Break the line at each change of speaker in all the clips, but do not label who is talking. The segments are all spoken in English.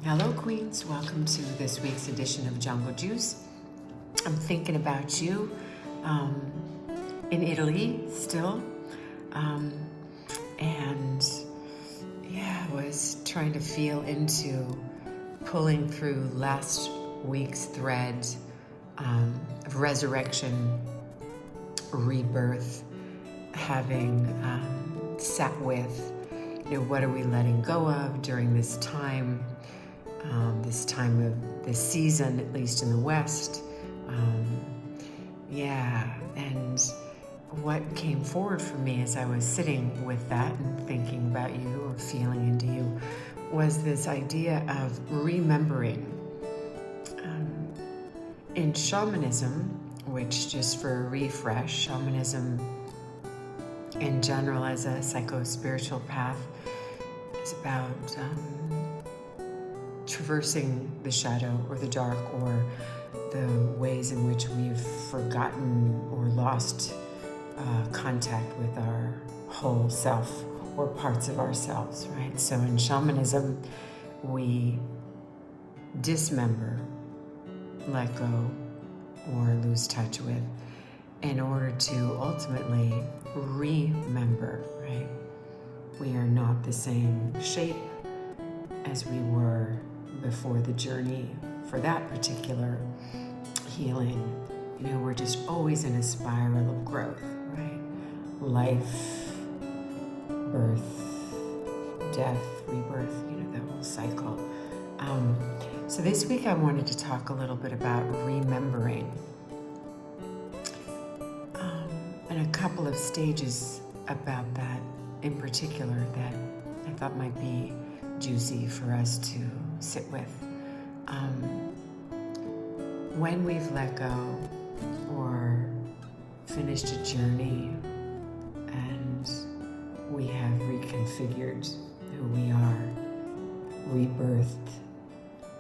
Hello, Queens. Welcome to this week's edition of Jungle Juice. I'm thinking about you in Italy still. And I was trying to feel into pulling through last week's thread of resurrection, rebirth, having sat with, what are we letting go of during this time of this season, at least in the West. And what came forward for me as I was sitting with that and thinking about you or feeling into you was this idea of remembering. In shamanism, which, just for a refresh, shamanism in general as a psycho-spiritual path is about traversing the shadow or the dark, or the ways in which we've forgotten or lost contact with our whole self or parts of ourselves, right? So in shamanism, we dismember, let go, or lose touch with in order to ultimately remember, right? We are not the same shape as we were before the journey for that particular healing. We're just always in a spiral of growth, right? Life, birth, death, rebirth, the whole cycle. So this week I wanted to talk a little bit about remembering, and a couple of stages about that in particular that I thought might be juicy for us to sit with. When we've let go or finished a journey and we have reconfigured who we are, rebirthed,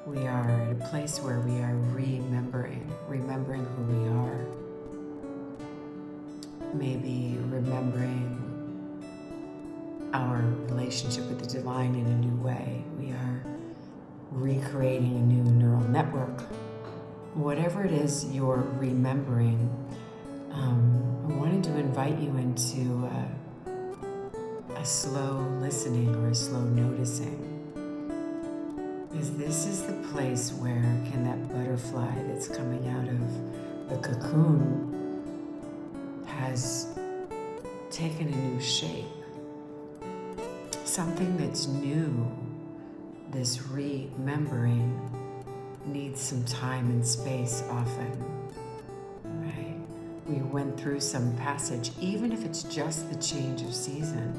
we are at a place where we are remembering who we are. Maybe remembering our relationship with the divine in a new way. We are recreating a new neural network. Whatever it is you're remembering, I wanted to invite you into a slow listening or a slow noticing. Because this is the place where can that butterfly that's coming out of the cocoon has taken a new shape. Something that's new, this remembering, needs some time and space often, right? We went through some passage, even if it's just the change of season.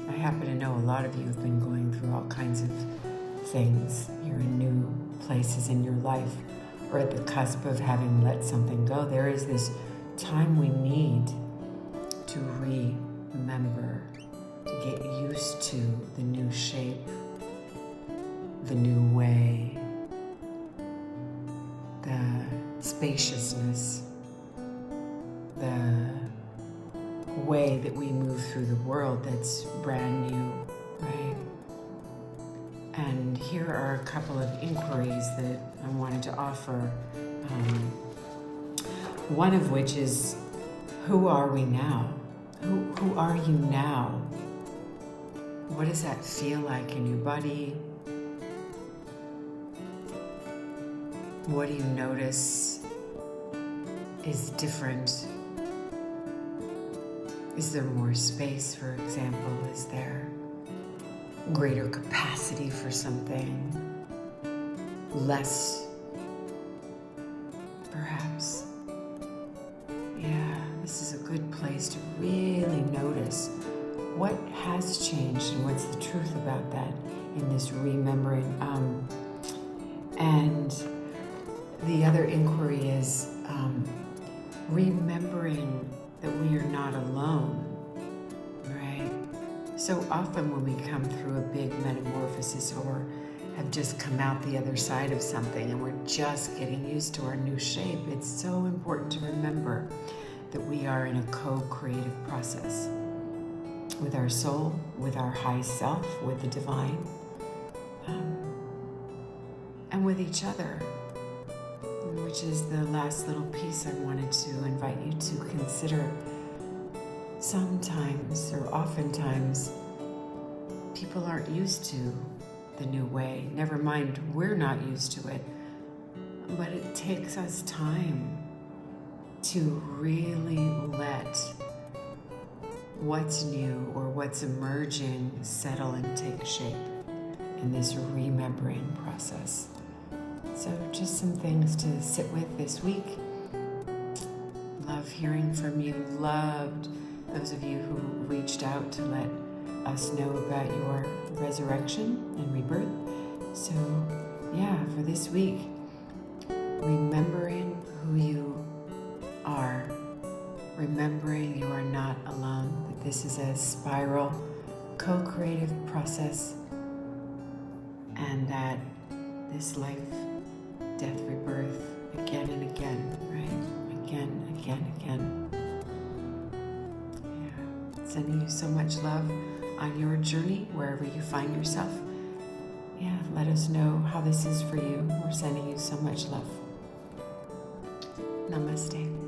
I happen to know a lot of you have been going through all kinds of things. You're in new places in your life, or at the cusp of having let something go. There is this time we need to remember, to get used to the new shape, the new way, the spaciousness, the way that we move through the world that's brand new, right? And here are a couple of inquiries that I wanted to offer. One of which is, who are we now? Who are you now? What does that feel like in your body? What do you notice is different? Is there more space, for example? Is there greater capacity for something? Less, perhaps? This is a good place to really notice what has changed and what's the truth about that in this remembering. And the other inquiry is remembering that we are not alone, right? So often when we come through a big metamorphosis or have just come out the other side of something and we're just getting used to our new shape, it's so important to remember that we are in a co-creative process with our soul, with our high self, with the divine. and with each other, which is the last little piece I wanted to invite you to consider. Sometimes, or oftentimes, people aren't used to the new way. Never mind, we're not used to it. But it takes us time to really let what's new or what's emerging settle and take shape in this remembering process. So just some things to sit with this week. Love hearing from you. Loved those of you who reached out to let us know about your resurrection and rebirth. So yeah, for this week, remembering who you are, remembering you are not alone, that this is a spiral, co-creative process, and that this life, death, rebirth, again and again, right? Again. Yeah. Sending you so much love on your journey, wherever you find yourself. Yeah, let us know how this is for you. We're sending you so much love. Namaste.